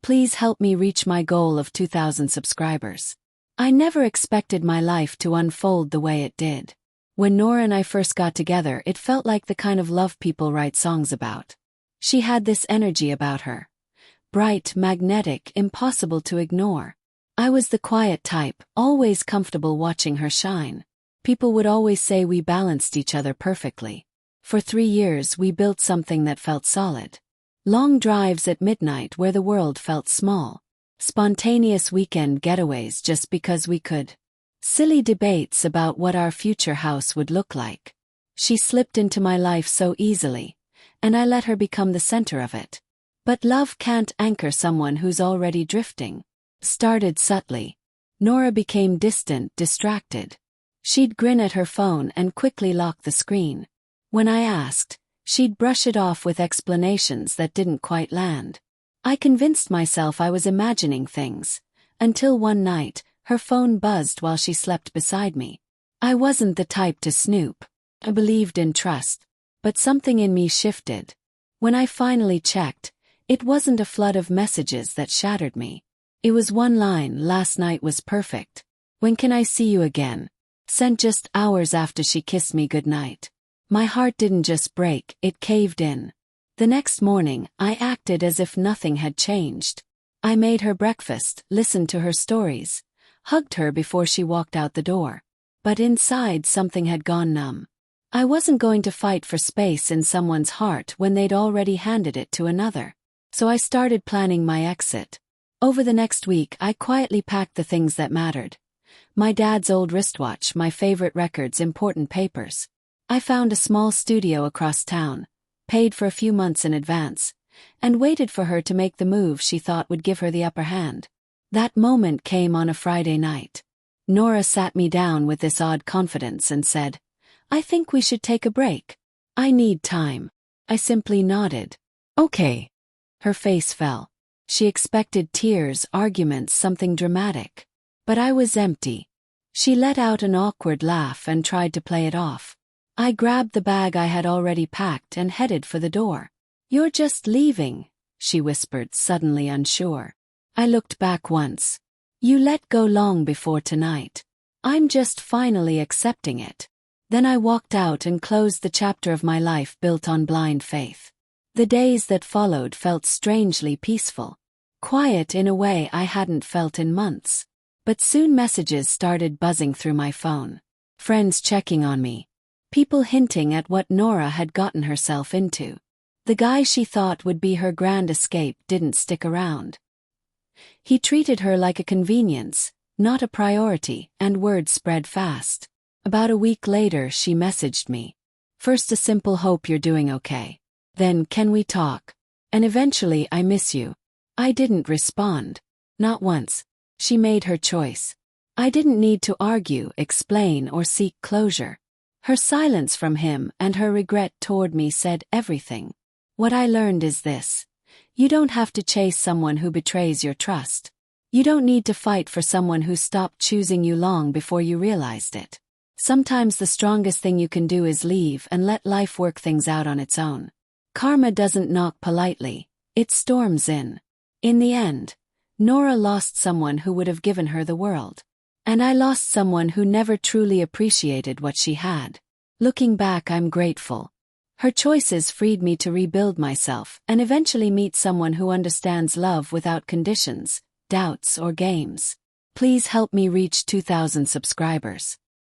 Please help me reach my goal of 2,000 subscribers. I never expected my life to unfold the way it did. When Nora and I first got together, it felt like the kind of love people write songs about. She had this energy about her. Bright, magnetic, impossible to ignore. I was the quiet type, always comfortable watching her shine. People would always say we balanced each other perfectly. For 3 years we built something that felt solid. Long drives at midnight where the world felt small. Spontaneous weekend getaways just because we could. Silly debates about what our future house would look like. She slipped into my life so easily, and I let her become the center of it. But love can't anchor someone who's already drifting. Started subtly. Nora became distant, distracted. She'd grin at her phone and quickly lock the screen. When I asked, she'd brush it off with explanations that didn't quite land. I convinced myself I was imagining things, until one night, her phone buzzed while she slept beside me. I wasn't the type to snoop. I believed in trust. But something in me shifted. When I finally checked, it wasn't a flood of messages that shattered me. It was one line: "Last night was perfect. When can I see you again?" Sent just hours after she kissed me goodnight. My heart didn't just break, it caved in. The next morning, I acted as if nothing had changed. I made her breakfast, listened to her stories, hugged her before she walked out the door. But inside something had gone numb. I wasn't going to fight for space in someone's heart when they'd already handed it to another. So I started planning my exit. Over the next week, I quietly packed the things that mattered. My dad's old wristwatch, my favorite records, important papers. I found a small studio across town, paid for a few months in advance, and waited for her to make the move she thought would give her the upper hand. That moment came on a Friday night. Nora sat me down with this odd confidence and said, "I think we should take a break. I need time." I simply nodded. "Okay." Her face fell. She expected tears, arguments, something dramatic. But I was empty. She let out an awkward laugh and tried to play it off. I grabbed the bag I had already packed and headed for the door. "You're just leaving," she whispered, suddenly unsure. I looked back once. "You let go long before tonight. I'm just finally accepting it." Then I walked out and closed the chapter of my life built on blind faith. The days that followed felt strangely peaceful. Quiet in a way I hadn't felt in months. But soon messages started buzzing through my phone. Friends checking on me. People hinting at what Nora had gotten herself into. The guy she thought would be her grand escape didn't stick around. He treated her like a convenience, not a priority, and word spread fast. About a week later she messaged me. First a simple "hope you're doing okay." Then, "Can we talk?" And eventually, "I miss you." I didn't respond. Not once. She made her choice. I didn't need to argue, explain, or seek closure. Her silence from him and her regret toward me said everything. What I learned is this. You don't have to chase someone who betrays your trust. You don't need to fight for someone who stopped choosing you long before you realized it. Sometimes the strongest thing you can do is leave and let life work things out on its own. Karma doesn't knock politely, it storms in. In the end, Nora lost someone who would have given her the world. And I lost someone who never truly appreciated what she had. Looking back, I'm grateful. Her choices freed me to rebuild myself and eventually meet someone who understands love without conditions, doubts, or games. Please help me reach 2,000 subscribers.